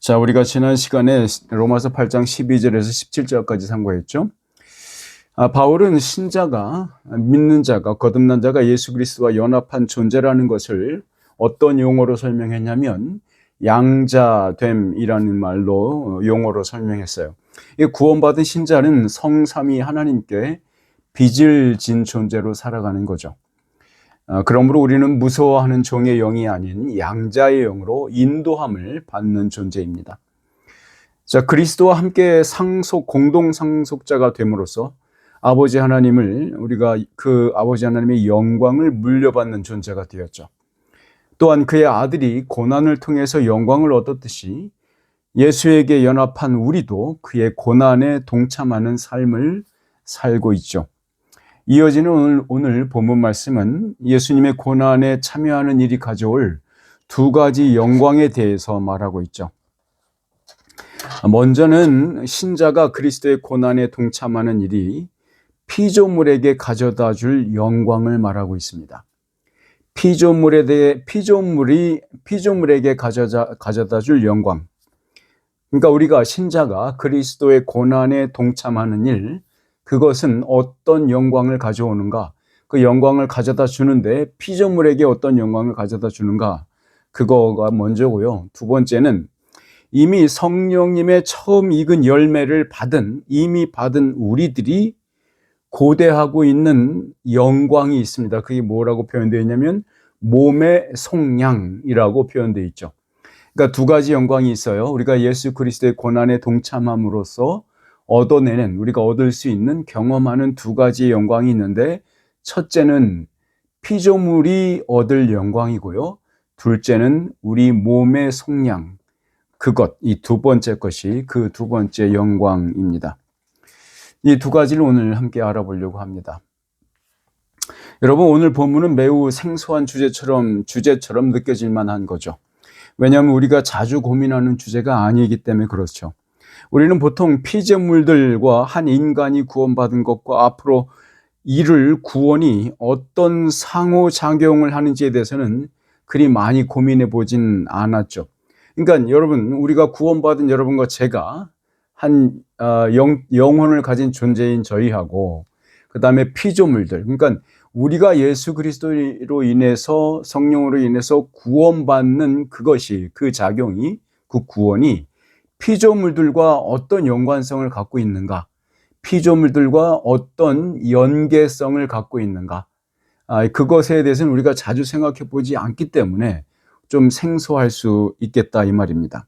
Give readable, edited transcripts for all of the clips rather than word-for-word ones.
자, 우리가 지난 시간에 로마서 8장 12절에서 17절까지 상고했죠. 바울은 신자가, 믿는 자가, 거듭난 자가 예수 그리스도와 연합한 존재라는 것을 어떤 용어로 설명했냐면 양자됨이라는 말로 용어로 설명했어요. 구원받은 신자는 성삼위 하나님께 빚을 진 존재로 살아가는 거죠. 그러므로 우리는 무서워하는 종의 영이 아닌 양자의 영으로 인도함을 받는 존재입니다. 자, 그리스도와 함께 공동 상속자가 됨으로써 아버지 하나님을 우리가 그 아버지 하나님의 영광을 물려받는 존재가 되었죠. 또한 그의 아들이 고난을 통해서 영광을 얻었듯이 예수에게 연합한 우리도 그의 고난에 동참하는 삶을 살고 있죠. 이어지는 오늘 본문 말씀은 예수님의 고난에 참여하는 일이 가져올 두 가지 영광에 대해서 말하고 있죠. 먼저는 신자가 그리스도의 고난에 동참하는 일이 피조물에게 가져다 줄 영광을 말하고 있습니다. 피조물에게 가져다 줄 영광. 그러니까 우리가 신자가 그리스도의 고난에 동참하는 일, 그것은 어떤 영광을 가져오는가? 그 영광을 가져다 주는데 피조물에게 어떤 영광을 가져다 주는가? 그거가 먼저고요. 두 번째는 이미 성령님의 처음 익은 열매를 이미 받은 우리들이 고대하고 있는 영광이 있습니다. 그게 뭐라고 표현되어 있냐면 몸의 속량이라고 표현되어 있죠. 그러니까 두 가지 영광이 있어요. 우리가 예수 그리스도의 고난에 동참함으로써 우리가 얻을 수 있는, 경험하는 두 가지의 영광이 있는데, 첫째는 피조물이 얻을 영광이고요. 둘째는 우리 몸의 속량, 이 두 번째 것이 그 두 번째 영광입니다. 이 두 가지를 오늘 함께 알아보려고 합니다. 여러분, 오늘 본문은 매우 생소한 주제처럼 느껴질 만한 거죠. 왜냐하면 우리가 자주 고민하는 주제가 아니기 때문에 그렇죠. 우리는 보통 피조물들과 한 인간이 구원받은 것과 앞으로 이룰 구원이 어떤 상호작용을 하는지에 대해서는 그리 많이 고민해 보진 않았죠. 그러니까 여러분, 우리가 구원받은 여러분과 제가 영혼을 가진 존재인 저희하고 그 다음에 피조물들, 그러니까 우리가 예수 그리스도로 인해서, 성령으로 인해서 구원받는 그 작용이, 그 구원이 피조물들과 어떤 연관성을 갖고 있는가, 피조물들과 어떤 연계성을 갖고 있는가, 그것에 대해서는 우리가 자주 생각해 보지 않기 때문에 좀 생소할 수 있겠다, 이 말입니다.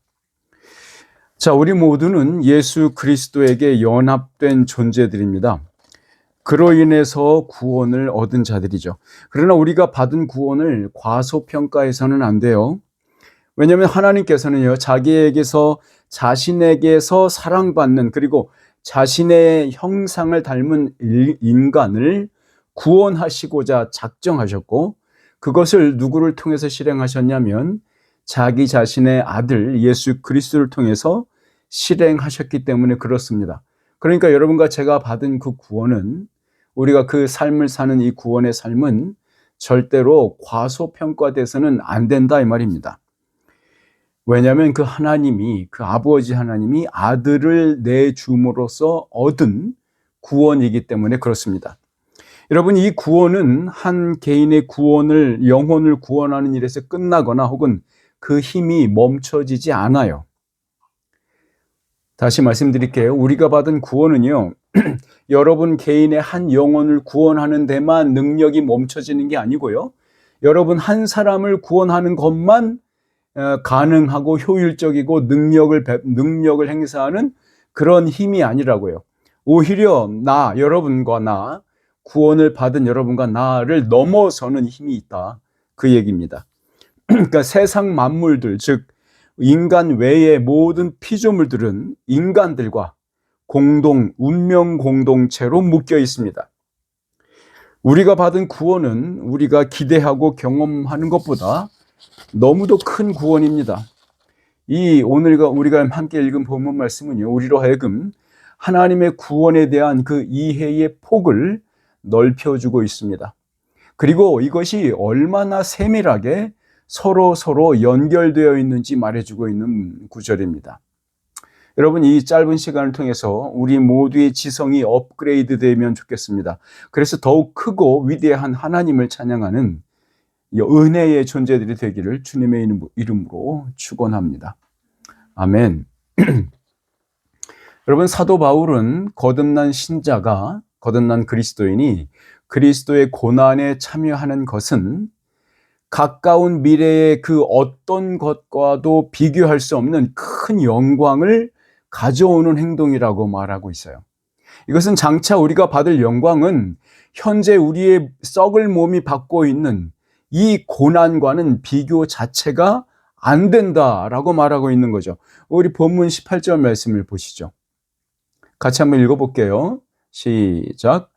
자, 우리 모두는 예수 그리스도에게 연합된 존재들입니다. 그로 인해서 구원을 얻은 자들이죠. 그러나 우리가 받은 구원을 과소평가해서는 안 돼요. 왜냐하면 하나님께서는요, 자신에게서 사랑받는, 그리고 자신의 형상을 닮은 인간을 구원하시고자 작정하셨고, 그것을 누구를 통해서 실행하셨냐면 자기 자신의 아들 예수 그리스도를 통해서 실행하셨기 때문에 그렇습니다. 그러니까 여러분과 제가 받은 그 구원은, 우리가 그 삶을 사는 이 구원의 삶은 절대로 과소평가돼서는 안 된다, 이 말입니다. 왜냐하면 그 아버지 하나님이 아들을 내줌으로써 얻은 구원이기 때문에 그렇습니다. 여러분, 이 구원은 한 개인의 영혼을 구원하는 일에서 끝나거나 혹은 그 힘이 멈춰지지 않아요. 다시 말씀드릴게요. 우리가 받은 구원은요, 여러분 개인의 한 영혼을 구원하는 데만 능력이 멈춰지는 게 아니고요, 여러분 한 사람을 구원하는 것만 가능하고 효율적이고 능력을 행사하는 그런 힘이 아니라고요. 오히려 여러분과 구원을 받은 여러분과 나를 넘어서는 힘이 있다, 그 얘기입니다. 그러니까 세상 만물들, 즉 인간 외의 모든 피조물들은 인간들과 운명 공동체로 묶여 있습니다. 우리가 받은 구원은 우리가 기대하고 경험하는 것보다 너무도 큰 구원입니다. 오늘 우리가 함께 읽은 본문 말씀은요, 우리로 하여금 하나님의 구원에 대한 그 이해의 폭을 넓혀주고 있습니다. 그리고 이것이 얼마나 세밀하게 서로 연결되어 있는지 말해주고 있는 구절입니다. 여러분, 이 짧은 시간을 통해서 우리 모두의 지성이 업그레이드 되면 좋겠습니다. 그래서 더욱 크고 위대한 하나님을 찬양하는 은혜의 존재들이 되기를 주님의 이름으로 축원합니다. 아멘. 여러분, 사도 바울은 거듭난 신자가, 거듭난 그리스도인이 그리스도의 고난에 참여하는 것은 가까운 미래의 그 어떤 것과도 비교할 수 없는 큰 영광을 가져오는 행동이라고 말하고 있어요. 이것은 장차 우리가 받을 영광은 현재 우리의 썩을 몸이 받고 있는 이 고난과는 비교 자체가 안 된다라고 말하고 있는 거죠. 우리 본문 18절 말씀을 보시죠. 같이 한번 읽어볼게요. 시작.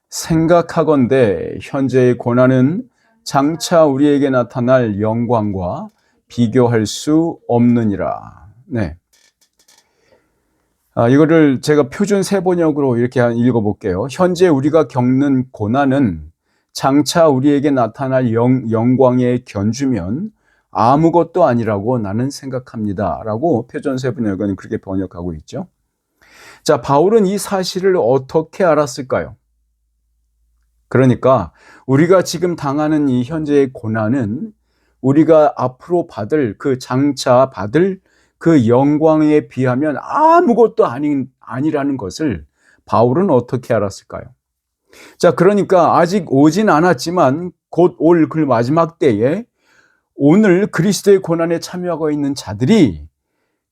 생각하건대 현재의 고난은 장차 우리에게 나타날 영광과 비교할 수 없느니라. 네. 이거를 제가 표준 세번역으로 이렇게 읽어볼게요. 현재 우리가 겪는 고난은 장차 우리에게 나타날 영광에 견주면 아무것도 아니라고 나는 생각합니다. 라고 표준 세번역은 그렇게 번역하고 있죠. 자, 바울은 이 사실을 어떻게 알았을까요? 그러니까 우리가 지금 당하는 이 현재의 고난은 우리가 앞으로 받을 장차 받을 그 영광에 비하면 아무것도 아니라는 것을 바울은 어떻게 알았을까요? 자, 그러니까 아직 오진 않았지만 곧 올 그 마지막 때에 오늘 그리스도의 고난에 참여하고 있는 자들이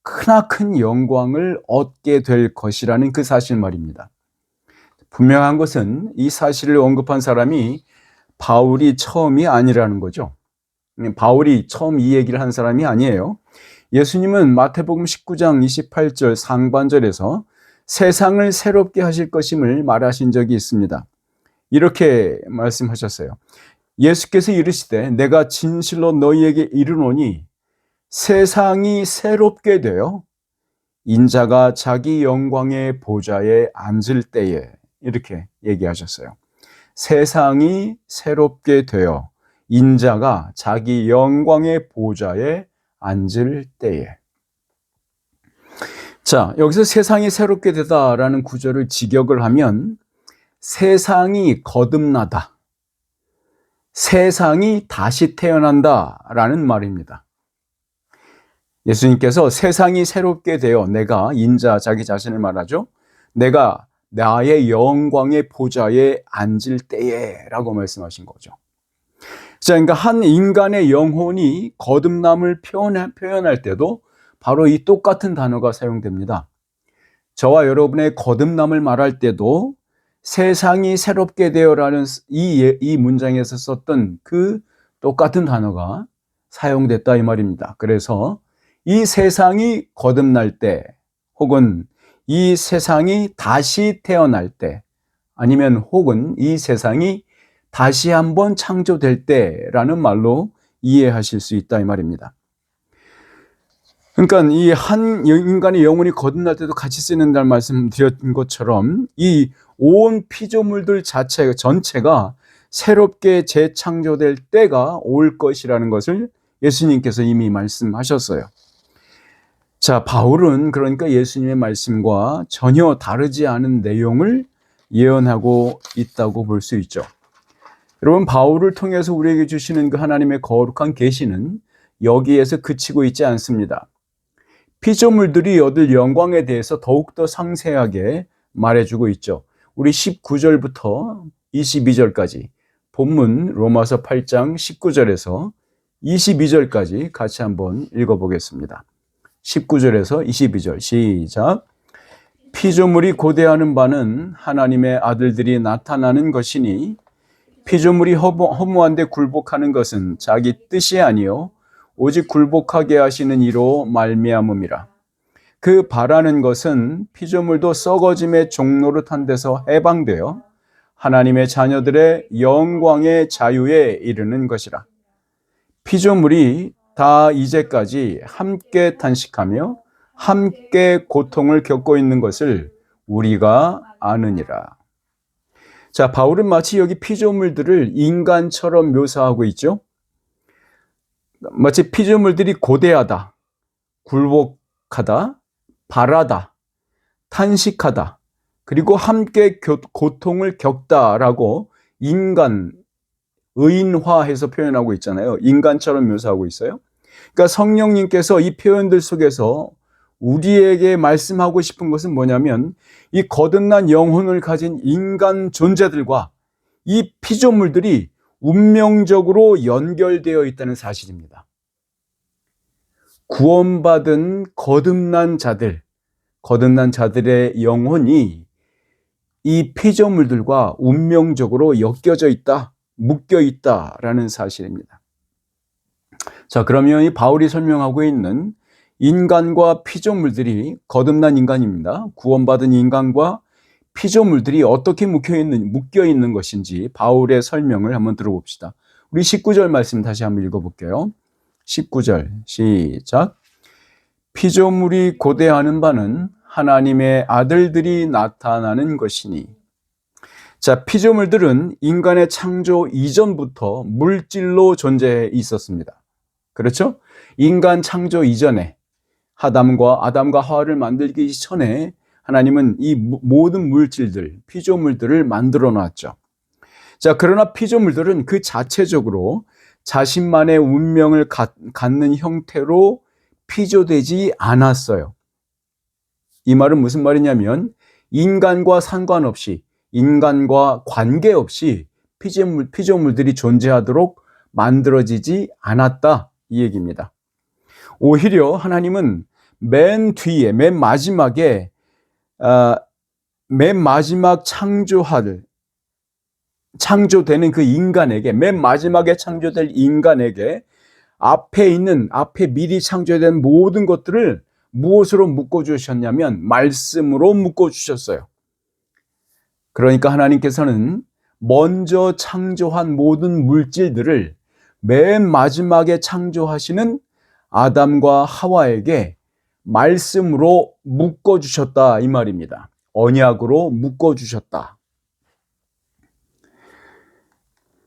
크나큰 영광을 얻게 될 것이라는 그 사실 말입니다. 분명한 것은 이 사실을 언급한 사람이 바울이 처음이 아니라는 거죠. 바울이 처음 이 얘기를 한 사람이 아니에요. 예수님은 마태복음 19장 28절 상반절에서 세상을 새롭게 하실 것임을 말하신 적이 있습니다. 이렇게 말씀하셨어요. 예수께서 이르시되 내가 진실로 너희에게 이르노니 세상이 새롭게 되어 인자가 자기 영광의 보좌에 앉을 때에, 이렇게 얘기하셨어요. 세상이 새롭게 되어 인자가 자기 영광의 보좌에 앉을 때에. 자, 여기서 세상이 새롭게 되다라는 구절을 직역을 하면 세상이 거듭나다, 세상이 다시 태어난다라는 말입니다. 예수님께서 세상이 새롭게 되어, 내가 인자, 자기 자신을 말하죠. 내가 나의 영광의 보좌에 앉을 때에 라고 말씀하신 거죠. 자, 그러니까 한 인간의 영혼이 거듭남을 표현할 때도 바로 이 똑같은 단어가 사용됩니다. 저와 여러분의 거듭남을 말할 때도 세상이 새롭게 되어라는 이 문장에서 썼던 그 똑같은 단어가 사용됐다 이 말입니다. 그래서 이 세상이 거듭날 때, 혹은 이 세상이 다시 태어날 때, 아니면 혹은 이 세상이 다시 한번 창조될 때라는 말로 이해하실 수 있다 이 말입니다. 그러니까 이 한 인간의 영혼이 거듭날 때도 같이 쓰는다는 말씀드린 것처럼 이 온 피조물들 전체가 새롭게 재창조될 때가 올 것이라는 것을 예수님께서 이미 말씀하셨어요. 자, 바울은 그러니까 예수님의 말씀과 전혀 다르지 않은 내용을 예언하고 있다고 볼 수 있죠. 여러분, 바울을 통해서 우리에게 주시는 그 하나님의 거룩한 계시는 여기에서 그치고 있지 않습니다. 피조물들이 얻을 영광에 대해서 더욱더 상세하게 말해주고 있죠. 우리 19절부터 22절까지 본문 로마서 8장 19절에서 22절까지 같이 한번 읽어보겠습니다. 19절에서 22절 시작. 피조물이 고대하는 바는 하나님의 아들들이 나타나는 것이니 피조물이 허무한데 굴복하는 것은 자기 뜻이 아니요 오직 굴복하게 하시는 이로 말미암음이라. 그 바라는 것은 피조물도 썩어짐의 종노릇한 데서 해방되어 하나님의 자녀들의 영광의 자유에 이르는 것이라. 피조물이 다 이제까지 함께 탄식하며 함께 고통을 겪고 있는 것을 우리가 아느니라. 자, 바울은 마치 여기 피조물들을 인간처럼 묘사하고 있죠. 마치 피조물들이 고대하다, 굴복하다, 바라다, 탄식하다, 그리고 함께 고통을 겪다라고 인간, 의인화해서 표현하고 있잖아요. 인간처럼 묘사하고 있어요. 그러니까 성령님께서 이 표현들 속에서 우리에게 말씀하고 싶은 것은 뭐냐면, 이 거듭난 영혼을 가진 인간 존재들과 이 피조물들이 운명적으로 연결되어 있다는 사실입니다. 구원받은 거듭난 자들의 영혼이 이 피조물들과 운명적으로 엮여져 있다, 묶여 있다라는 사실입니다. 자, 그러면 이 바울이 설명하고 있는 인간과 피조물들이 거듭난 인간입니다. 구원받은 인간과 피조물들이 어떻게 묶여 있는 것인지 바울의 설명을 한번 들어봅시다. 우리 19절 말씀 다시 한번 읽어볼게요. 19절 시작. 피조물이 고대하는 바는 하나님의 아들들이 나타나는 것이니. 자, 피조물들은 인간의 창조 이전부터 물질로 존재해 있었습니다. 그렇죠? 인간 창조 이전에 아담과 하와를 만들기 전에 하나님은 이 모든 물질들, 피조물들을 만들어 놨죠. 자, 그러나 피조물들은 그 자체적으로 자신만의 운명을 갖는 형태로 피조되지 않았어요. 이 말은 무슨 말이냐면, 인간과 상관없이, 인간과 관계없이 피조물들이 존재하도록 만들어지지 않았다, 이 얘기입니다. 오히려 하나님은 맨 마지막 창조되는 그 인간에게, 맨 마지막에 창조될 인간에게 앞에 미리 창조된 모든 것들을 무엇으로 묶어주셨냐면 말씀으로 묶어주셨어요. 그러니까 하나님께서는 먼저 창조한 모든 물질들을 맨 마지막에 창조하시는 아담과 하와에게 말씀으로 묶어주셨다, 이 말입니다. 언약으로 묶어주셨다.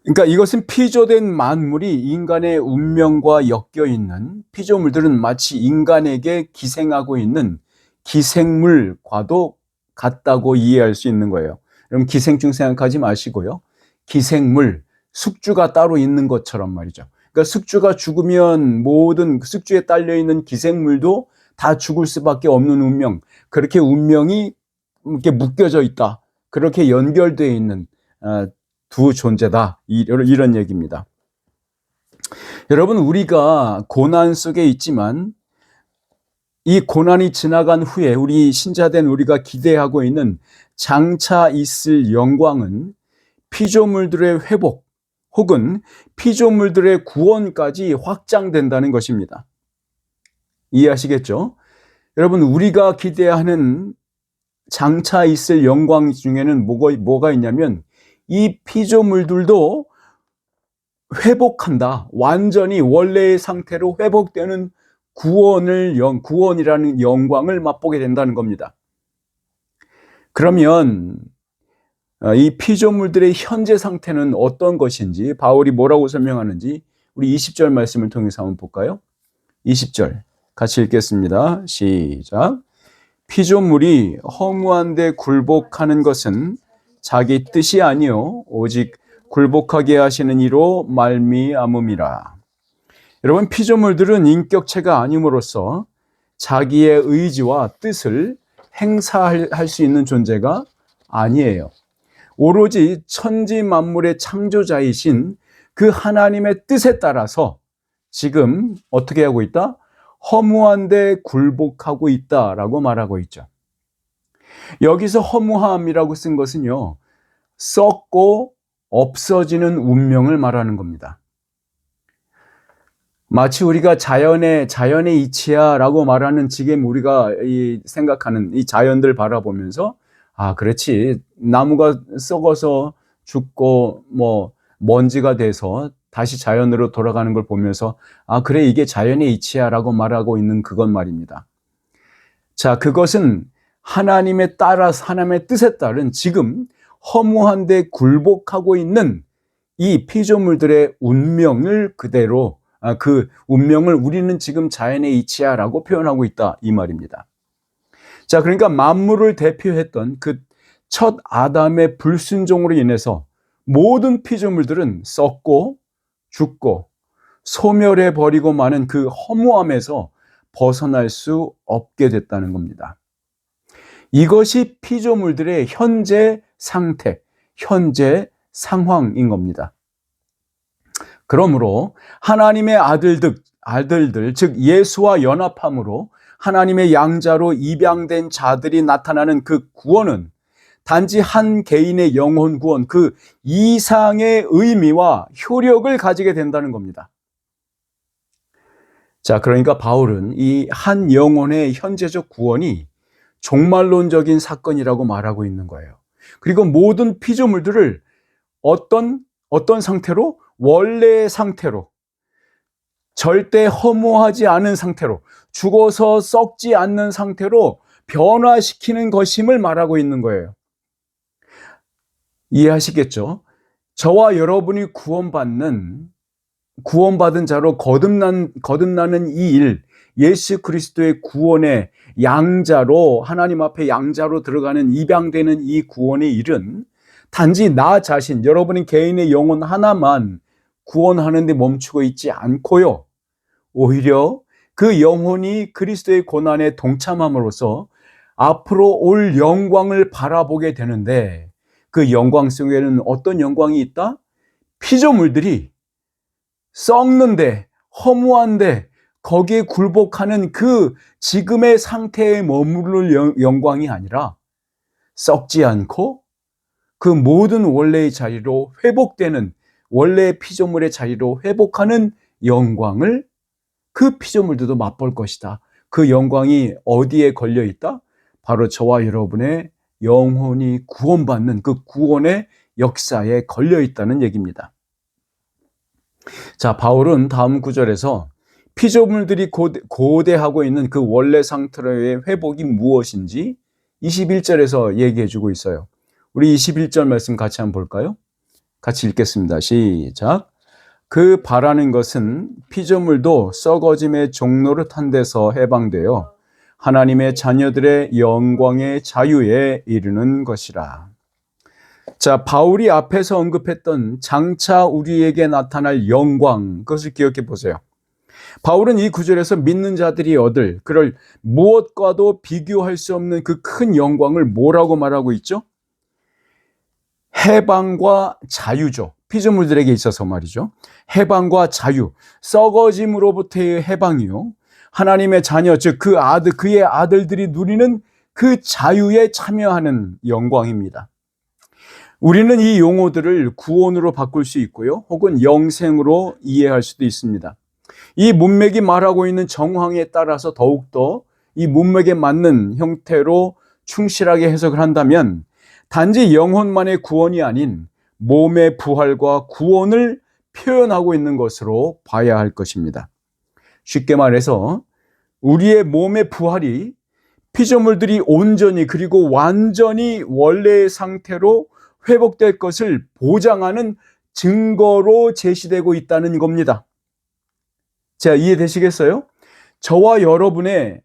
그러니까 이것은 피조된 만물이 인간의 운명과 엮여 있는, 피조물들은 마치 인간에게 기생하고 있는 기생물과도 같다고 이해할 수 있는 거예요. 여러분, 기생충 생각하지 마시고요. 기생물, 숙주가 따로 있는 것처럼 말이죠. 그러니까 숙주가 죽으면 모든 숙주에 딸려 있는 기생물도 다 죽을 수밖에 없는 운명, 그렇게 운명이 이렇게 묶여져 있다, 그렇게 연결되어 있는 두 존재다, 이런 얘기입니다. 여러분, 우리가 고난 속에 있지만 이 고난이 지나간 후에 우리 신자된 우리가 기대하고 있는 장차 있을 영광은 피조물들의 회복 혹은 피조물들의 구원까지 확장된다는 것입니다. 이해하시겠죠? 여러분, 우리가 기대하는 장차 있을 영광 중에는 뭐가 있냐면, 이 피조물들도 회복한다, 완전히 원래의 상태로 회복되는 구원이라는 영광을 맛보게 된다는 겁니다. 그러면 이 피조물들의 현재 상태는 어떤 것인지, 바울이 뭐라고 설명하는지 우리 20절 말씀을 통해서 한번 볼까요? 20절 같이 읽겠습니다. 시작. 피조물이 허무한 데 굴복하는 것은 자기 뜻이 아니요 오직 굴복하게 하시는 이로 말미암음이라. 여러분, 피조물들은 인격체가 아님으로써 자기의 의지와 뜻을 행사할 수 있는 존재가 아니에요. 오로지 천지 만물의 창조자이신 그 하나님의 뜻에 따라서 지금 어떻게 하고 있다? 허무한 데 굴복하고 있다라고 말하고 있죠. 여기서 허무함이라고 쓴 것은요, 썩고 없어지는 운명을 말하는 겁니다. 마치 우리가 자연의 이치야라고 말하는, 지금 우리가 생각하는 이 자연들 바라보면서, 아, 그렇지, 나무가 썩어서 죽고 먼지가 돼서 다시 자연으로 돌아가는 걸 보면서, 아, 그래, 이게 자연의 이치야라고 말하고 있는 그것 말입니다. 자, 그것은 하나님의 뜻에 따른 지금 허무한 데 굴복하고 있는 이 피조물들의 운명을 그대로 그 운명을 우리는 지금 자연의 이치야라고 표현하고 있다 이 말입니다. 자, 그러니까 만물을 대표했던 그 첫 아담의 불순종으로 인해서 모든 피조물들은 썩고 죽고 소멸해 버리고 마는 그 허무함에서 벗어날 수 없게 됐다는 겁니다. 이것이 피조물들의 현재 상태, 현재 상황인 겁니다. 그러므로 하나님의 아들들, 즉 예수와 연합함으로 하나님의 양자로 입양된 자들이 나타나는 그 구원은 단지 한 개인의 영혼 구원, 그 이상의 의미와 효력을 가지게 된다는 겁니다. 자, 그러니까 바울은 이 한 영혼의 현재적 구원이 종말론적인 사건이라고 말하고 있는 거예요. 그리고 모든 피조물들을 어떤 상태로? 원래의 상태로, 절대 허무하지 않은 상태로, 죽어서 썩지 않는 상태로 변화시키는 것임을 말하고 있는 거예요. 이해하시겠죠? 저와 여러분이 구원받은 자로 거듭나는 이 일, 예수 그리스도의 구원의 양자로, 하나님 앞에 양자로 들어가는 입양되는 이 구원의 일은 단지 나 자신, 여러분의 개인의 영혼 하나만 구원하는 데 멈추고 있지 않고요, 오히려 그 영혼이 그리스도의 고난에 동참함으로써 앞으로 올 영광을 바라보게 되는데, 그 영광 속에는 어떤 영광이 있다? 피조물들이 썩는데, 허무한데 거기에 굴복하는 그 지금의 상태에 머무를 영광이 아니라 썩지 않고 그 모든 원래의 자리로 회복되는, 원래의 피조물의 자리로 회복하는 영광을 그 피조물들도 맛볼 것이다. 그 영광이 어디에 걸려 있다? 바로 저와 여러분의 영혼이 구원받는 그 구원의 역사에 걸려 있다는 얘기입니다. 자, 바울은 다음 구절에서 피조물들이 고대하고 있는 그 원래 상태로의 회복이 무엇인지 21절에서 얘기해 주고 있어요. 우리 21절 말씀 같이 한번 볼까요? 같이 읽겠습니다. 시작. 그 바라는 것은 피조물도 썩어짐의 종노릇한 데서 해방되어 하나님의 자녀들의 영광의 자유에 이르는 것이라. 자, 바울이 앞에서 언급했던 장차 우리에게 나타날 영광, 그것을 기억해 보세요. 바울은 이 구절에서 믿는 자들이 얻을, 그럴 무엇과도 비교할 수 없는 그 큰 영광을 뭐라고 말하고 있죠? 해방과 자유죠. 피조물들에게 있어서 말이죠. 해방과 자유, 썩어짐으로부터의 해방이요, 하나님의 자녀, 즉 그의 아들들이 누리는 그 자유에 참여하는 영광입니다. 우리는 이 용어들을 구원으로 바꿀 수 있고요, 혹은 영생으로 이해할 수도 있습니다. 이 문맥이 말하고 있는 정황에 따라서 더욱더 이 문맥에 맞는 형태로 충실하게 해석을 한다면 단지 영혼만의 구원이 아닌 몸의 부활과 구원을 표현하고 있는 것으로 봐야 할 것입니다. 쉽게 말해서 우리의 몸의 부활이 피조물들이 온전히 그리고 완전히 원래의 상태로 회복될 것을 보장하는 증거로 제시되고 있다는 겁니다. 자, 이해되시겠어요? 저와 여러분의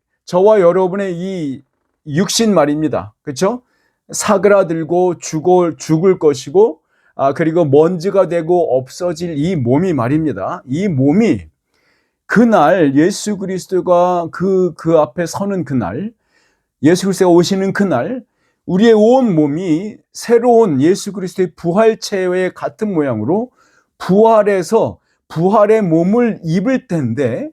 이 육신 말입니다. 그렇죠? 사그라들고 죽을 것이고, 그리고 먼지가 되고 없어질 이 몸이 말입니다. 이 몸이 그날 예수 그리스도가 그 앞에 서는 그날, 예수 그리스도가 오시는 그날, 우리의 온 몸이 새로운 예수 그리스도의 부활체와 같은 모양으로 부활해서 부활의 몸을 입을 텐데,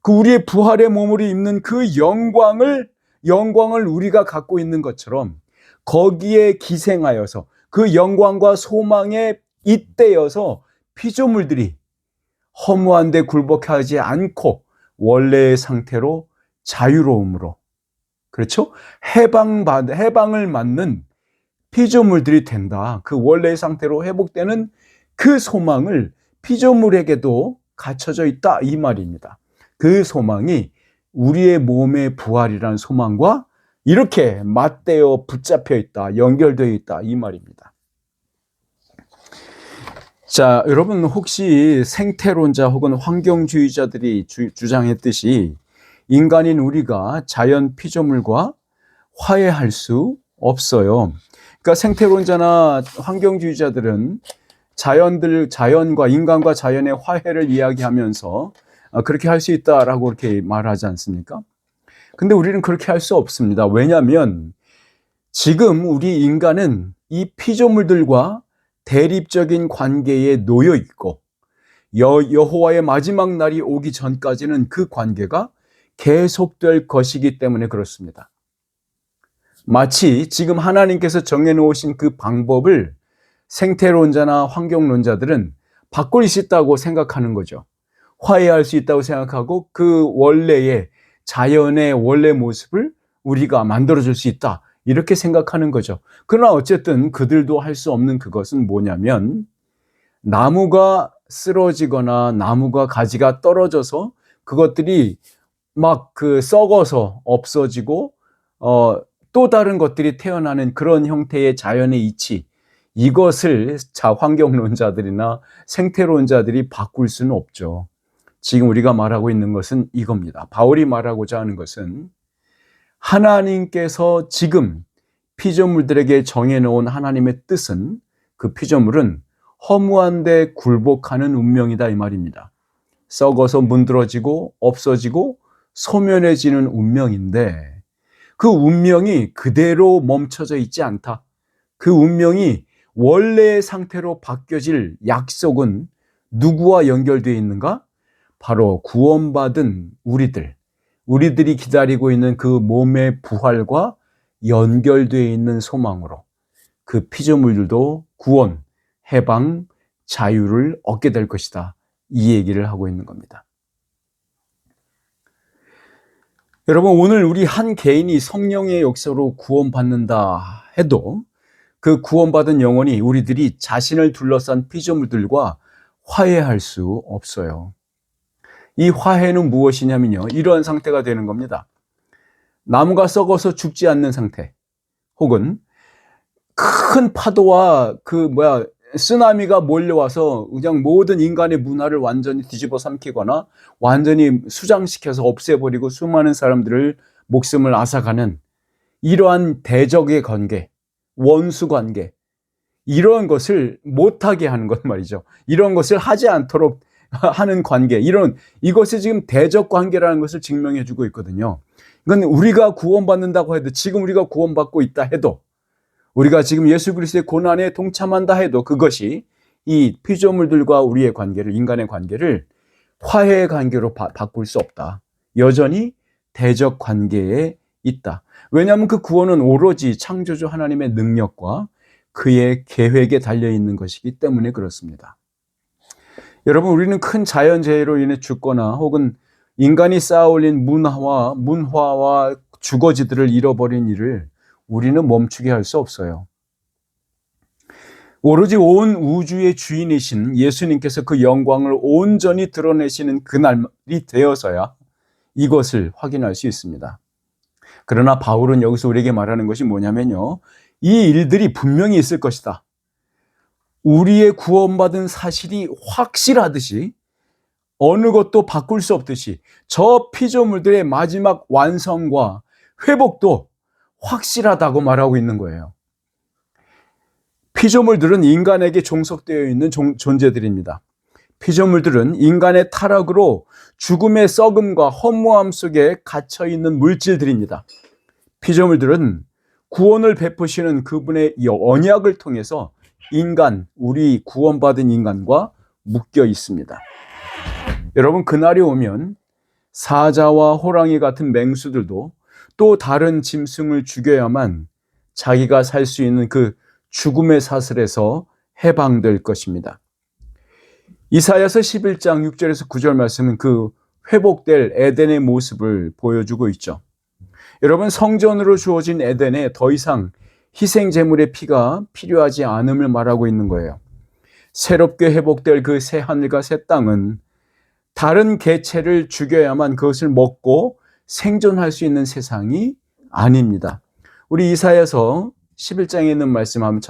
그 우리의 부활의 몸을 입는 그 영광을 우리가 갖고 있는 것처럼 거기에 기생하여서 그 영광과 소망에 잇대어서 피조물들이 허무한 데 굴복하지 않고 원래의 상태로 자유로움으로, 그렇죠? 해방을 맞는 피조물들이 된다. 그 원래의 상태로 회복되는 그 소망을 피조물에게도 갖춰져 있다 이 말입니다. 그 소망이 우리의 몸의 부활이라는 소망과 이렇게 맞대어 붙잡혀 있다, 연결되어 있다 이 말입니다. 자, 여러분 혹시 생태론자 혹은 환경주의자들이 주장했듯이 인간인 우리가 자연 피조물과 화해할 수 없어요. 그러니까 생태론자나 환경주의자들은 자연과 인간과 자연의 화해를 이야기하면서 그렇게 할 수 있다라고 그렇게 말하지 않습니까? 근데 우리는 그렇게 할 수 없습니다. 왜냐하면 지금 우리 인간은 이 피조물들과 대립적인 관계에 놓여 있고 여호와의 마지막 날이 오기 전까지는 그 관계가 계속될 것이기 때문에 그렇습니다. 마치 지금 하나님께서 정해놓으신 그 방법을 생태론자나 환경론자들은 바꿀 수 있다고 생각하는 거죠. 화해할 수 있다고 생각하고 그 원래의 자연의 원래 모습을 우리가 만들어줄 수 있다, 이렇게 생각하는 거죠. 그러나 어쨌든 그들도 할 수 없는 그것은 뭐냐면 나무가 쓰러지거나 나무가 가지가 떨어져서 그것들이 막 썩어서 없어지고 또 다른 것들이 태어나는 그런 형태의 자연의 이치, 이것을 환경론자들이나 생태론자들이 바꿀 수는 없죠. 지금 우리가 말하고 있는 것은 이겁니다. 바울이 말하고자 하는 것은 하나님께서 지금 피조물들에게 정해놓은 하나님의 뜻은, 그 피조물은 허무한데 굴복하는 운명이다, 이 말입니다. 썩어서 문드러지고 없어지고 소멸해지는 운명인데 그 운명이 그대로 멈춰져 있지 않다. 그 운명이 원래의 상태로 바뀌어질 약속은 누구와 연결되어 있는가? 바로 구원받은 우리들이 기다리고 있는 그 몸의 부활과 연결되어 있는 소망으로 그 피조물들도 구원, 해방, 자유를 얻게 될 것이다, 이 얘기를 하고 있는 겁니다. 여러분, 오늘 우리 한 개인이 성령의 역사로 구원받는다 해도 그 구원받은 영혼이 우리들이 자신을 둘러싼 피조물들과 화해할 수 없어요. 이 화해는 무엇이냐면요, 이러한 상태가 되는 겁니다. 나무가 썩어서 죽지 않는 상태, 혹은 큰 파도와 쓰나미가 몰려와서 그냥 모든 인간의 문화를 완전히 뒤집어 삼키거나 완전히 수장시켜서 없애버리고 수많은 사람들을 목숨을 앗아가는 이러한 대적의 관계, 원수 관계, 이런 것을 못하게 하는 것 말이죠. 이런 것을 하지 않도록 하는 관계, 이것이 지금 대적 관계라는 것을 증명해 주고 있거든요. 이건 우리가 구원받는다고 해도, 지금 우리가 구원받고 있다 해도, 우리가 지금 예수 그리스도의 고난에 동참한다 해도 그것이 이 피조물들과 우리의 관계를, 인간의 관계를 화해의 관계로 바꿀 수 없다. 여전히 대적 관계에 있다. 왜냐하면 그 구원은 오로지 창조주 하나님의 능력과 그의 계획에 달려있는 것이기 때문에 그렇습니다. 여러분, 우리는 큰 자연재해로 인해 죽거나 혹은 인간이 쌓아올린 문화와 주거지들을 잃어버린 일을 우리는 멈추게 할 수 없어요. 오로지 온 우주의 주인이신 예수님께서 그 영광을 온전히 드러내시는 그날이 되어서야 이것을 확인할 수 있습니다. 그러나 바울은 여기서 우리에게 말하는 것이 뭐냐면요, 이 일들이 분명히 있을 것이다. 우리의 구원받은 사실이 확실하듯이, 어느 것도 바꿀 수 없듯이 저 피조물들의 마지막 완성과 회복도 확실하다고 말하고 있는 거예요. 피조물들은 인간에게 종속되어 있는 존재들입니다. 피조물들은 인간의 타락으로 죽음의 썩음과 허무함 속에 갇혀 있는 물질들입니다. 피조물들은 구원을 베푸시는 그분의 언약을 통해서 우리 구원받은 인간과 묶여 있습니다. 여러분, 그날이 오면 사자와 호랑이 같은 맹수들도 또 다른 짐승을 죽여야만 자기가 살 수 있는 그 죽음의 사슬에서 해방될 것입니다. 이사야서 11장 6절에서 9절 말씀은 그 회복될 에덴의 모습을 보여주고 있죠. 여러분, 성전으로 주어진 에덴에 더 이상 희생 제물의 피가 필요하지 않음을 말하고 있는 거예요. 새롭게 회복될 그 새 하늘과 새 땅은 다른 개체를 죽여야만 그것을 먹고 생존할 수 있는 세상이 아닙니다. 우리 이사야서 11장에 있는 말씀 한번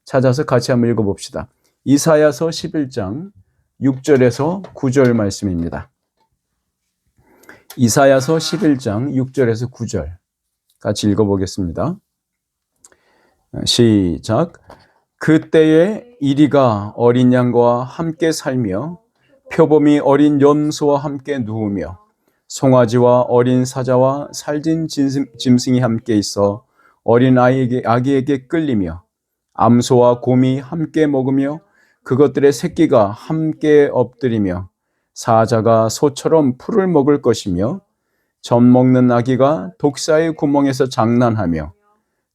찾아서 같이 한번 읽어봅시다. 이사야서 11장 6절에서 9절 말씀입니다. 이사야서 11장 6절에서 9절 같이 읽어보겠습니다. 시작. 그때에 이리가 어린 양과 함께 살며 표범이 어린 염소와 함께 누우며 송아지와 어린 사자와 살진 짐승이 함께 있어 어린 아기에게 끌리며 암소와 곰이 함께 먹으며 그것들의 새끼가 함께 엎드리며 사자가 소처럼 풀을 먹을 것이며 젖 먹는 아기가 독사의 구멍에서 장난하며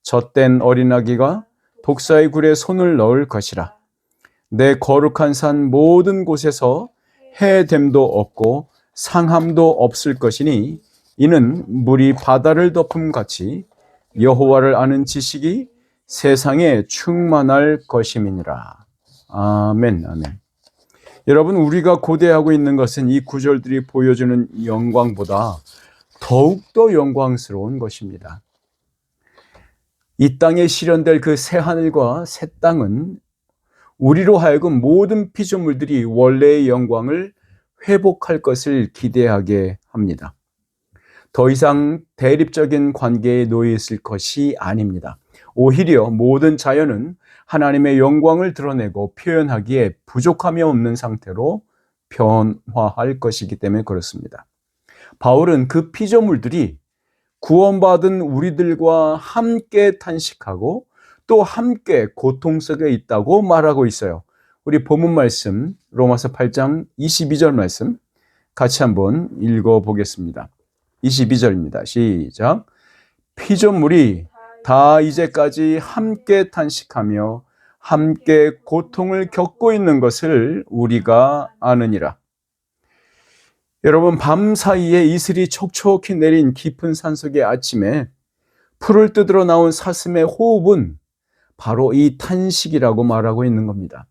젖된 어린 아기가 독사의 굴에 손을 넣을 것이라. 내 거룩한 산 모든 곳에서 해됨도 없고 상함도 없을 것이니 이는 물이 바다를 덮음같이 여호와를 아는 지식이 세상에 충만할 것임이니라. 아멘, 아멘. 여러분, 우리가 고대하고 있는 것은 이 구절들이 보여주는 영광보다 더욱더 영광스러운 것입니다. 이 땅에 실현될 그 새 하늘과 새 땅은 우리로 하여금 모든 피조물들이 원래의 영광을 회복할 것을 기대하게 합니다. 더 이상 대립적인 관계에 놓여 있을 것이 아닙니다. 오히려 모든 자연은 하나님의 영광을 드러내고 표현하기에 부족함이 없는 상태로 변화할 것이기 때문에 그렇습니다. 바울은 그 피조물들이 구원받은 우리들과 함께 탄식하고 또 함께 고통 속에 있다고 말하고 있어요. 우리 본문 말씀 로마서 8장 22절 말씀 같이 한번 읽어보겠습니다. 22절입니다. 시작. 피조물이 다 이제까지 함께 탄식하며 함께 고통을 겪고 있는 것을 우리가 아느니라. 여러분, 밤 사이에 이슬이 촉촉히 내린 깊은 산속의 아침에 풀을 뜯으러 나온 사슴의 호흡은 바로 이 탄식이라고 말하고 있는 겁니다.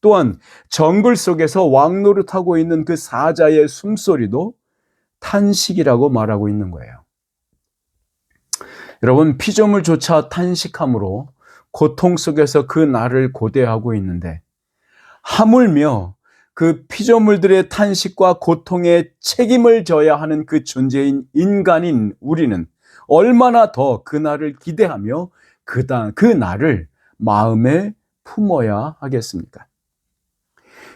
또한 정글 속에서 왕노릇하고 있는 그 사자의 숨소리도 탄식이라고 말하고 있는 거예요. 여러분, 피조물조차 탄식함으로 고통 속에서 그 날을 고대하고 있는데 하물며 그 피조물들의 탄식과 고통에 책임을 져야 하는 그 존재인 인간인 우리는 얼마나 더 그 날을 기대하며 그 날을 마음에 품어야 하겠습니까?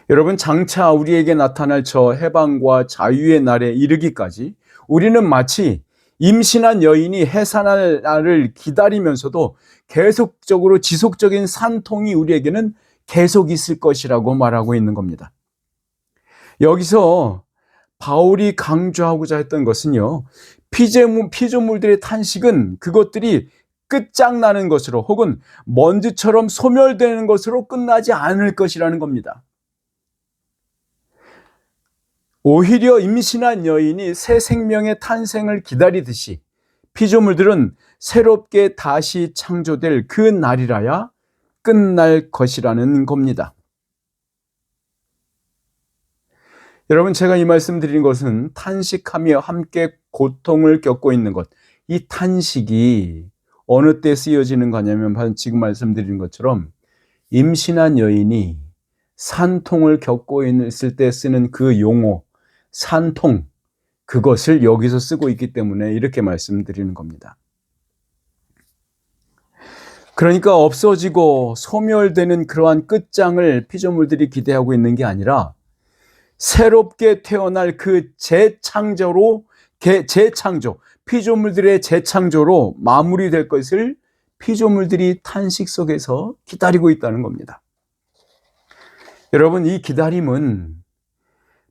여러분, 장차 우리에게 나타날 저 해방과 자유의 날에 이르기까지 우리는 마치 임신한 여인이 해산할 날을 기다리면서도 계속적으로 지속적인 산통이 우리에게는 계속 있을 것이라고 말하고 있는 겁니다. 여기서 바울이 강조하고자 했던 것은요, 피조물들의 탄식은 그것들이 끝장나는 것으로 혹은 먼지처럼 소멸되는 것으로 끝나지 않을 것이라는 겁니다. 오히려 임신한 여인이 새 생명의 탄생을 기다리듯이 피조물들은 새롭게 다시 창조될 그 날이라야 끝날 것이라는 겁니다. 여러분, 제가 이 말씀 드린 것은 탄식하며 함께 고통을 겪고 있는 것, 이 탄식이 어느 때 쓰여지는 거냐면 지금 말씀드린 것처럼 임신한 여인이 산통을 겪고 있을 때 쓰는 그 용어, 산통, 그것을 여기서 쓰고 있기 때문에 이렇게 말씀드리는 겁니다. 그러니까 없어지고 소멸되는 그러한 끝장을 피조물들이 기대하고 있는 게 아니라 새롭게 태어날 그 재창조, 피조물들의 재창조로 마무리될 것을 피조물들이 탄식 속에서 기다리고 있다는 겁니다. 여러분, 이 기다림은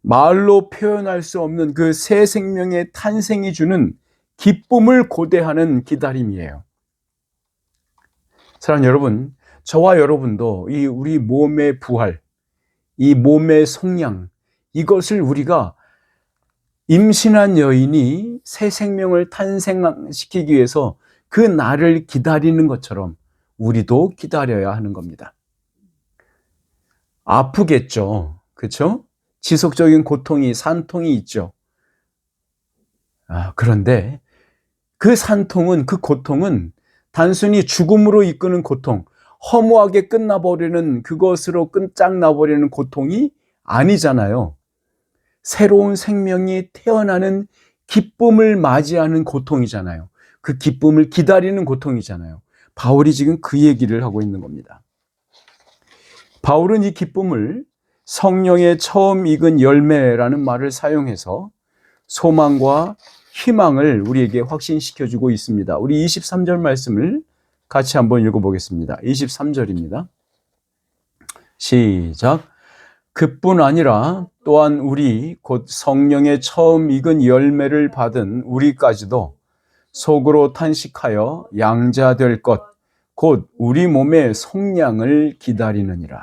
말로 표현할 수 없는 그 새 생명의 탄생이 주는 기쁨을 고대하는 기다림이에요. 사랑하는 여러분, 저와 여러분도 이 우리 몸의 부활, 이 몸의 성량, 이것을 우리가 임신한 여인이 새 생명을 탄생시키기 위해서 그 날을 기다리는 것처럼 우리도 기다려야 하는 겁니다. 아프겠죠. 그렇죠? 지속적인 고통이, 산통이 있죠. 그런데 그 산통은, 그 고통은 단순히 죽음으로 이끄는 고통, 허무하게 끝나버리는, 그것으로 끝장나버리는 고통이 아니잖아요. 새로운 생명이 태어나는 기쁨을 맞이하는 고통이잖아요. 그 기쁨을 기다리는 고통이잖아요. 바울이 지금 그 얘기를 하고 있는 겁니다. 바울은 이 기쁨을 성령의 처음 익은 열매라는 말을 사용해서 소망과 희망을 우리에게 확신시켜주고 있습니다. 우리 23절 말씀을 같이 한번 읽어보겠습니다. 23절입니다. 시작. 그뿐 아니라 또한 우리 곧 성령의 처음 익은 열매를 받은 우리까지도 속으로 탄식하여 양자될 것, 곧 우리 몸의 속량을 기다리느니라.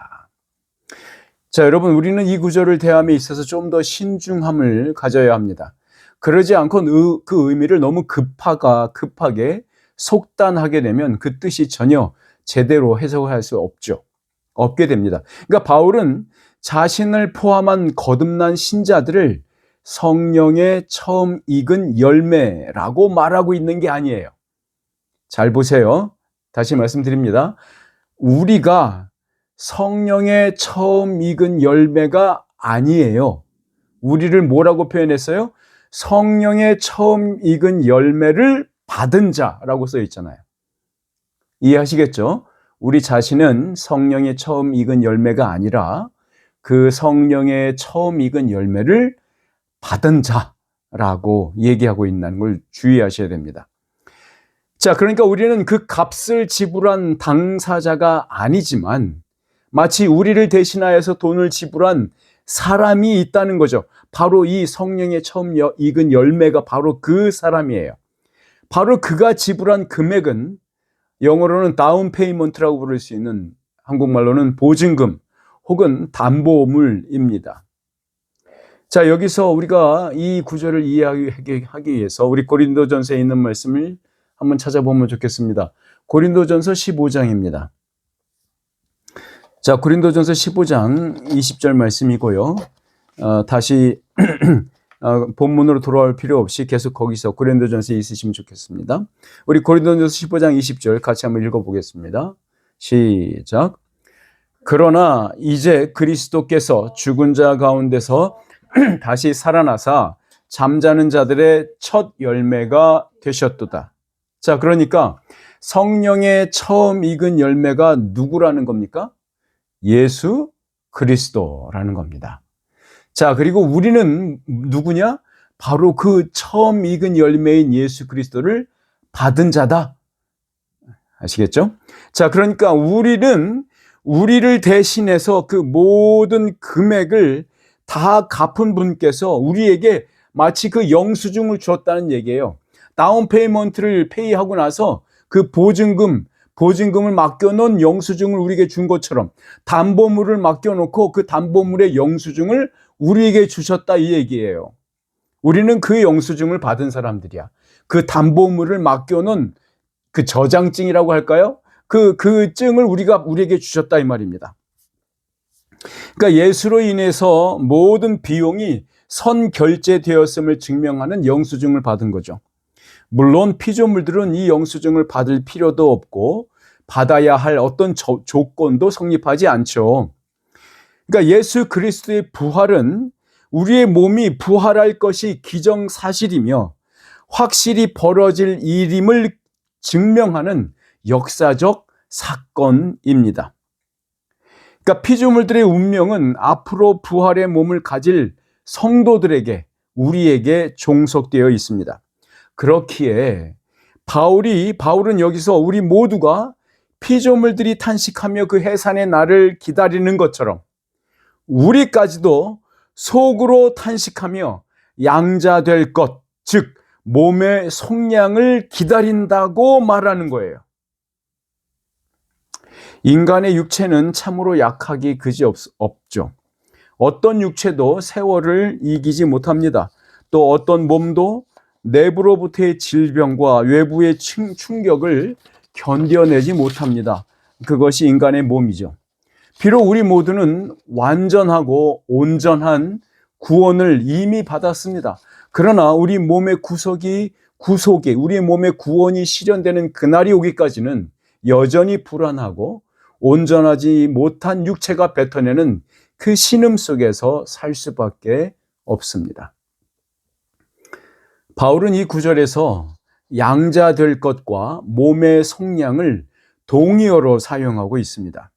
자, 여러분, 우리는 이 구절을 대함에 있어서 좀 더 신중함을 가져야 합니다. 그러지 않고 그 의미를 너무 급하게 속단하게 되면 그 뜻이 전혀 제대로 해석할 수 없게 됩니다. 그러니까 바울은 자신을 포함한 거듭난 신자들을 성령의 처음 익은 열매라고 말하고 있는 게 아니에요. 잘 보세요. 다시 말씀드립니다. 우리가 성령의 처음 익은 열매가 아니에요. 우리를 뭐라고 표현했어요? 성령의 처음 익은 열매를 받은 자라고 써 있잖아요. 이해하시겠죠? 우리 자신은 성령의 처음 익은 열매가 아니라 그 성령의 처음 익은 열매를 받은 자라고 얘기하고 있다는 걸 주의하셔야 됩니다. 자, 그러니까 우리는 그 값을 지불한 당사자가 아니지만 마치 우리를 대신하여서 돈을 지불한 사람이 있다는 거죠. 바로 이 성령의 처음 익은 열매가 바로 그 사람이에요. 바로 그가 지불한 금액은 영어로는 다운 페이먼트라고 부를 수 있는, 한국말로는 보증금 혹은 담보물입니다. 자, 여기서 우리가 이 구절을 이해하기 위해서 우리 고린도전서에 있는 말씀을 한번 찾아보면 좋겠습니다. 고린도전서 15장입니다. 자, 고린도전서 15장 20절 말씀이고요. 다시 본문으로 돌아올 필요 없이 계속 거기서 고린도전서에 있으시면 좋겠습니다. 우리 고린도전서 15장 20절 같이 한번 읽어보겠습니다. 시작. 그러나 이제 그리스도께서 죽은 자 가운데서 다시 살아나사 잠자는 자들의 첫 열매가 되셨도다. 자, 그러니까 성령의 처음 익은 열매가 누구라는 겁니까? 예수 그리스도라는 겁니다. 자, 그리고 우리는 누구냐? 바로 그 처음 익은 열매인 예수 그리스도를 받은 자다. 아시겠죠? 자, 그러니까 우리를 대신해서 그 모든 금액을 다 갚은 분께서 우리에게 마치 그 영수증을 주었다는 얘기예요. 다운 페이먼트를 페이하고 나서 그 보증금을 맡겨놓은 영수증을 우리에게 준 것처럼 담보물을 맡겨놓고 그 담보물의 영수증을 우리에게 주셨다, 이 얘기예요. 우리는 그 영수증을 받은 사람들이야. 그 담보물을 맡겨놓은 그 저장증이라고 할까요? 그 증을 우리에게 주셨다, 이 말입니다. 그러니까 예수로 인해서 모든 비용이 선결제되었음을 증명하는 영수증을 받은 거죠. 물론 피조물들은 이 영수증을 받을 필요도 없고 받아야 할 어떤 조건도 성립하지 않죠. 그러니까 예수 그리스도의 부활은 우리의 몸이 부활할 것이 기정사실이며 확실히 벌어질 일임을 증명하는 역사적 사건입니다. 그러니까 피조물들의 운명은 앞으로 부활의 몸을 가질 성도들에게, 우리에게 종속되어 있습니다. 그렇기에 바울은 여기서 우리 모두가 피조물들이 탄식하며 그 해산의 날을 기다리는 것처럼 우리까지도 속으로 탄식하며 양자될 것, 즉 몸의 속량을 기다린다고 말하는 거예요. 인간의 육체는 참으로 약하기 그지없죠. 어떤 육체도 세월을 이기지 못합니다. 또 어떤 몸도 내부로부터의 질병과 외부의 충격을 견뎌내지 못합니다. 그것이 인간의 몸이죠. 비록 우리 모두는 완전하고 온전한 구원을 이미 받았습니다. 그러나 우리 몸의 우리 몸의 구원이 실현되는 그날이 오기까지는 여전히 불안하고 온전하지 못한 육체가 뱉어내는 그 신음 속에서 살 수밖에 없습니다. 바울은 이 구절에서 양자 될 것과 몸의 속량을 동의어로 사용하고 있습니다.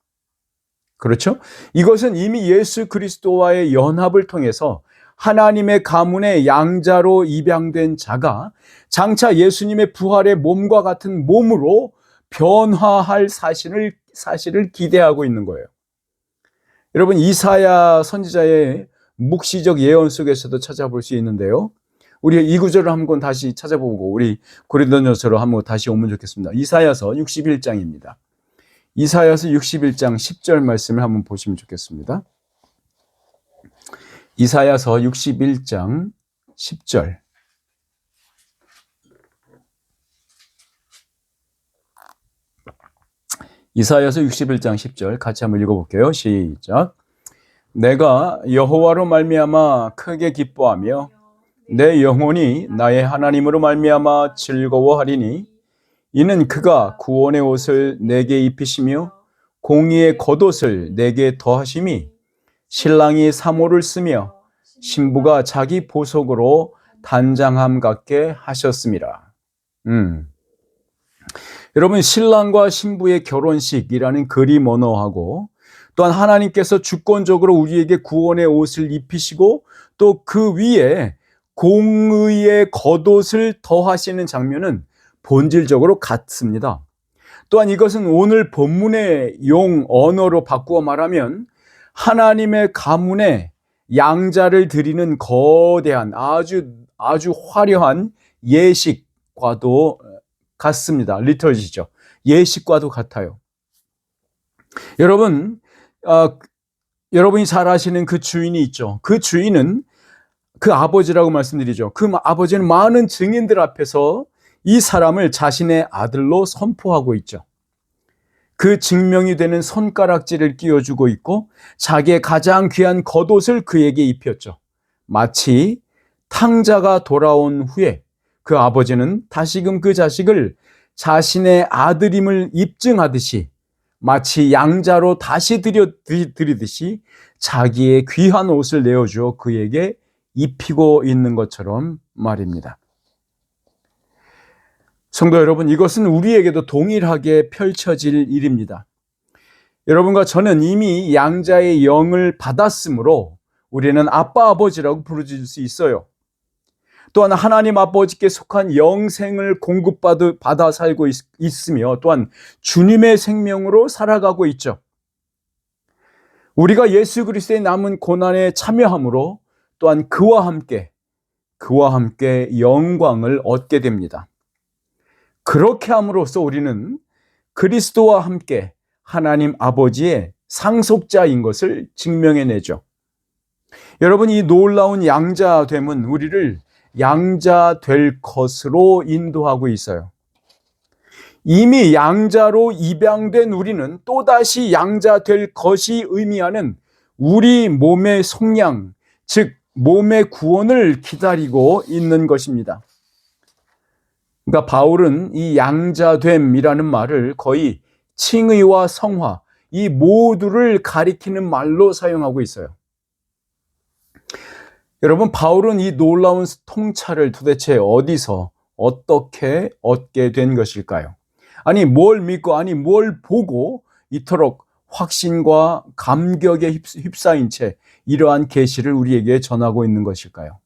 그렇죠? 이것은 이미 예수 그리스도와의 연합을 통해서 하나님의 가문의 양자로 입양된 자가 장차 예수님의 부활의 몸과 같은 몸으로 변화할 사실을 기대하고 있는 거예요. 여러분, 이사야 선지자의 묵시적 예언 속에서도 찾아볼 수 있는데요. 우리 이 구절을 한번 다시 찾아보고 우리 고린도전서로 한번 다시 오면 좋겠습니다. 이사야서 61장입니다. 이사야서 61장 10절 말씀을 한번 보시면 좋겠습니다. 이사야서 61장 10절. 이사야서 61장 10절 같이 한번 읽어볼게요. 시작. 내가 여호와로 말미암아 크게 기뻐하며 내 영혼이 나의 하나님으로 말미암아 즐거워하리니 이는 그가 구원의 옷을 내게 입히시며 공의의 겉옷을 내게 더하심이 신랑이 사모를 쓰며 신부가 자기 보석으로 단장함 같게 하셨음이라. 여러분, 신랑과 신부의 결혼식이라는 그림 언어하고 또한 하나님께서 주권적으로 우리에게 구원의 옷을 입히시고 또 그 위에 공의의 겉옷을 더하시는 장면은 본질적으로 같습니다. 또한 이것은 오늘 본문의 용 언어로 바꾸어 말하면 하나님의 가문에 양자를 드리는 거대한 아주 화려한 예식과도 같습니다. 리터지죠. 예식과도 같아요. 여러분, 여러분이 잘 아시는 그 주인이 있죠. 그 주인은 그 아버지라고 말씀드리죠. 그 아버지는 많은 증인들 앞에서 이 사람을 자신의 아들로 선포하고 있죠. 그 증명이 되는 손가락질을 끼워주고 있고 자기의 가장 귀한 겉옷을 그에게 입혔죠. 마치 탕자가 돌아온 후에 그 아버지는 다시금 그 자식을 자신의 아들임을 입증하듯이 마치 양자로 다시 드리듯이 자기의 귀한 옷을 내어주어 그에게 입히고 있는 것처럼 말입니다. 성도 여러분, 이것은 우리에게도 동일하게 펼쳐질 일입니다. 여러분과 저는 이미 양자의 영을 받았으므로 우리는 아빠 아버지라고 부르질 수 있어요. 또한 하나님 아버지께 속한 영생을 공급받아 살고 있으며 또한 주님의 생명으로 살아가고 있죠. 우리가 예수 그리스도의 남은 고난에 참여함으로 또한 그와 함께 영광을 얻게 됩니다. 그렇게 함으로써 우리는 그리스도와 함께 하나님 아버지의 상속자인 것을 증명해내죠. 여러분, 이 놀라운 양자됨은 우리를 양자 될 것으로 인도하고 있어요. 이미 양자로 입양된 우리는 또다시 양자 될 것이 의미하는 우리 몸의 속량, 즉 몸의 구원을 기다리고 있는 것입니다. 그러니까 바울은 이 양자됨이라는 말을 거의 칭의와 성화, 이 모두를 가리키는 말로 사용하고 있어요. 여러분, 바울은 이 놀라운 통찰을 도대체 어디서 어떻게 얻게 된 것일까요? 아니, 뭘 믿고, 아니, 뭘 보고 이토록 확신과 감격에 휩싸인 채 이러한 계시를 우리에게 전하고 있는 것일까요?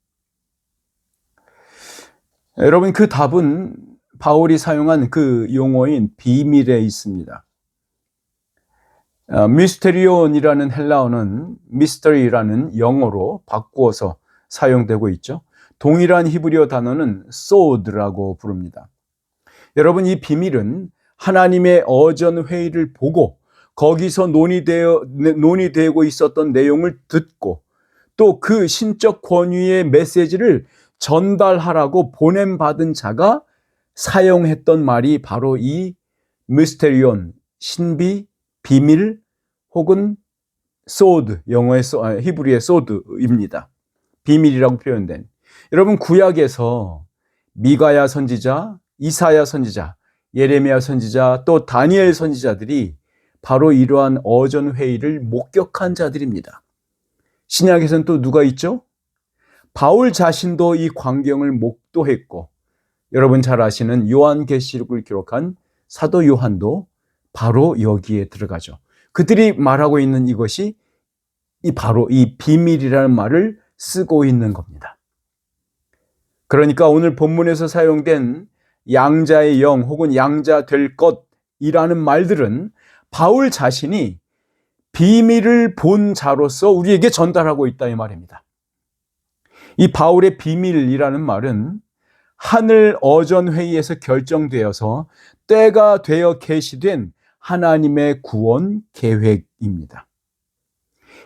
여러분, 그 답은 바울이 사용한 그 용어인 비밀에 있습니다. 미스테리온이라는 헬라어는 미스터리라는 영어로 바꾸어서 사용되고 있죠. 동일한 히브리어 단어는 소드라고 부릅니다. 여러분, 이 비밀은 하나님의 어전 회의를 보고 거기서 논의되고 있었던 내용을 듣고 또 그 신적 권위의 메시지를 전달하라고 보냄받은 자가 사용했던 말이 바로 이 미스테리온, 신비, 비밀 혹은 소드, 히브리의 소드입니다. 비밀이라고 표현된. 여러분, 구약에서 미가야 선지자, 이사야 선지자, 예레미야 선지자, 또 다니엘 선지자들이 바로 이러한 어전회의를 목격한 자들입니다. 신약에서는 또 누가 있죠? 바울 자신도 이 광경을 목도했고, 여러분 잘 아시는 요한계시록을 기록한 사도 요한도 바로 여기에 들어가죠. 그들이 말하고 있는 이것이 바로 이 비밀이라는 말을 쓰고 있는 겁니다. 그러니까 오늘 본문에서 사용된 양자의 영 혹은 양자 될 것이라는 말들은 바울 자신이 비밀을 본 자로서 우리에게 전달하고 있다 이 말입니다. 이 바울의 비밀이라는 말은 하늘 어전회의에서 결정되어서 때가 되어 계시된 하나님의 구원 계획입니다.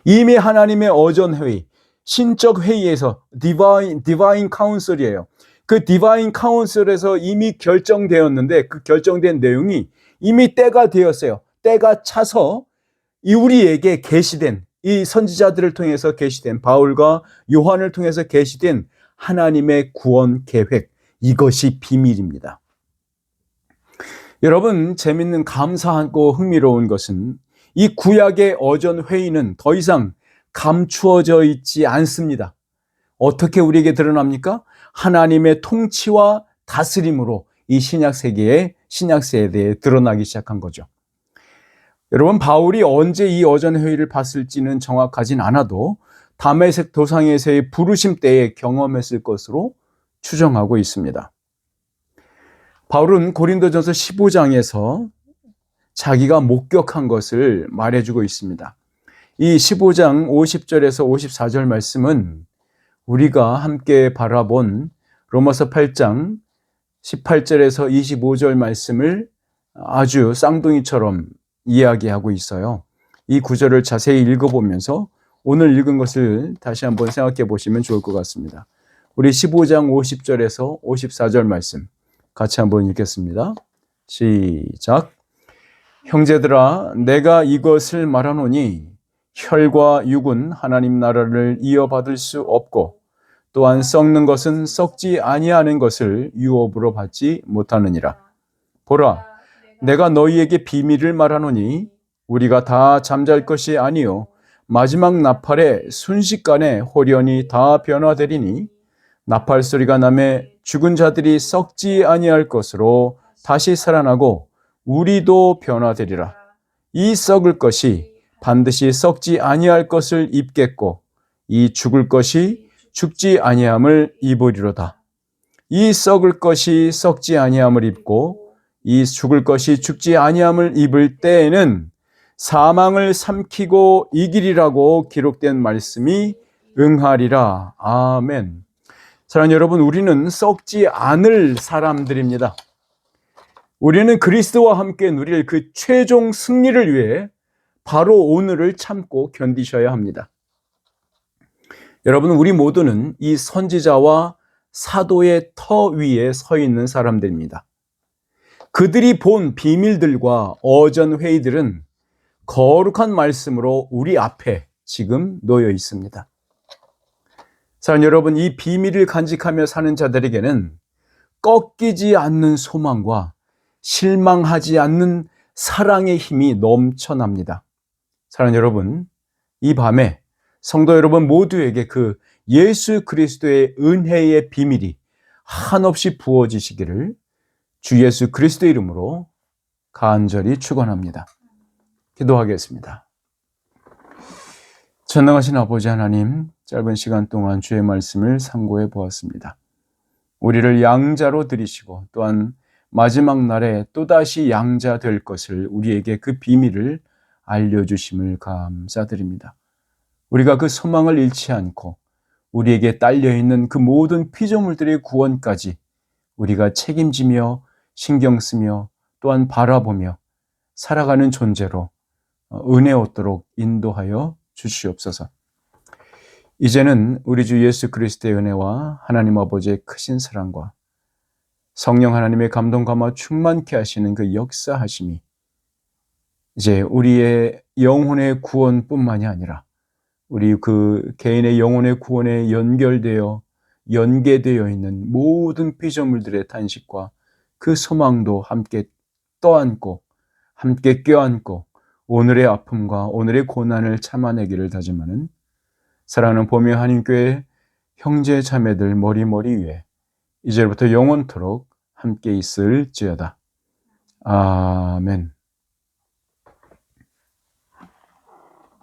이미 하나님의 어전회의, 신적 회의에서 디바인 카운슬이에요. 그 디바인 카운슬에서 이미 결정되었는데 그 결정된 내용이 이미 때가 되었어요. 때가 차서 우리에게 계시된 이 선지자들을 통해서 계시된 바울과 요한을 통해서 계시된 하나님의 구원 계획, 이것이 비밀입니다. 여러분, 재밌는 감사하고 흥미로운 것은 이 구약의 어전 회의는 더 이상 감추어져 있지 않습니다. 어떻게 우리에게 드러납니까? 하나님의 통치와 다스림으로 이 신약 세대에 드러나기 시작한 거죠. 여러분, 바울이 언제 이 어전 회의를 봤을지는 정확하진 않아도 다메섹 도상에서의 부르심 때에 경험했을 것으로 추정하고 있습니다. 바울은 고린도전서 15장에서 자기가 목격한 것을 말해주고 있습니다. 이 15장 50절에서 54절 말씀은 우리가 함께 바라본 로마서 8장 18절에서 25절 말씀을 아주 쌍둥이처럼 이야기하고 있어요. 이 구절을 자세히 읽어보면서 오늘 읽은 것을 다시 한번 생각해 보시면 좋을 것 같습니다. 우리 15장 50절에서 54절 말씀 같이 한번 읽겠습니다. 시작. 형제들아, 내가 이것을 말하노니 혈과 육은 하나님 나라를 이어받을 수 없고 또한 썩는 것은 썩지 아니하는 것을 유업으로 받지 못하느니라. 보라, 내가 너희에게 비밀을 말하노니 우리가 다 잠잘 것이 아니요 마지막 나팔에 순식간에 홀연히 다 변화되리니 나팔 소리가 나매 죽은 자들이 썩지 아니할 것으로 다시 살아나고 우리도 변화되리라. 이 썩을 것이 반드시 썩지 아니할 것을 입겠고 이 죽을 것이 죽지 아니함을 입으리로다. 이 썩을 것이 썩지 아니함을 입고 이 죽을 것이 죽지 아니함을 입을 때에는 사망을 삼키고 이기리라고 기록된 말씀이 응하리라. 아멘. 사랑하는 여러분, 우리는 썩지 않을 사람들입니다. 우리는 그리스도와 함께 누릴 그 최종 승리를 위해 바로 오늘을 참고 견디셔야 합니다. 여러분, 우리 모두는 이 선지자와 사도의 터 위에 서 있는 사람들입니다. 그들이 본 비밀들과 어전 회의들은 거룩한 말씀으로 우리 앞에 지금 놓여 있습니다. 사랑하는 여러분, 이 비밀을 간직하며 사는 자들에게는 꺾이지 않는 소망과 실망하지 않는 사랑의 힘이 넘쳐납니다. 사랑하는 여러분, 이 밤에 성도 여러분 모두에게 그 예수 그리스도의 은혜의 비밀이 한없이 부어지시기를 주 예수 그리스도의 이름으로 간절히 축원합니다. 기도하겠습니다. 전능하신 아버지 하나님, 짧은 시간 동안 주의 말씀을 상고해 보았습니다. 우리를 양자로 들이시고 또한 마지막 날에 또다시 양자 될 것을 우리에게 그 비밀을 알려주심을 감사드립니다. 우리가 그 소망을 잃지 않고 우리에게 딸려있는 그 모든 피조물들의 구원까지 우리가 책임지며 신경 쓰며 또한 바라보며 살아가는 존재로 은혜 얻도록 인도하여 주시옵소서. 이제는 우리 주 예수 그리스도의 은혜와 하나님 아버지의 크신 사랑과 성령 하나님의 감동 감화 충만케 하시는 그 역사하심이 이제 우리의 영혼의 구원뿐만이 아니라 우리 그 개인의 영혼의 구원에 연계되어 있는 모든 피조물들의 탄식과 그 소망도 함께 떠안고 함께 껴안고 오늘의 아픔과 오늘의 고난을 참아내기를 다짐하는 사랑하는 봄의 한인교회 형제 자매들 머리머리 위에 이제부터 영원토록 함께 있을지어다. 아멘.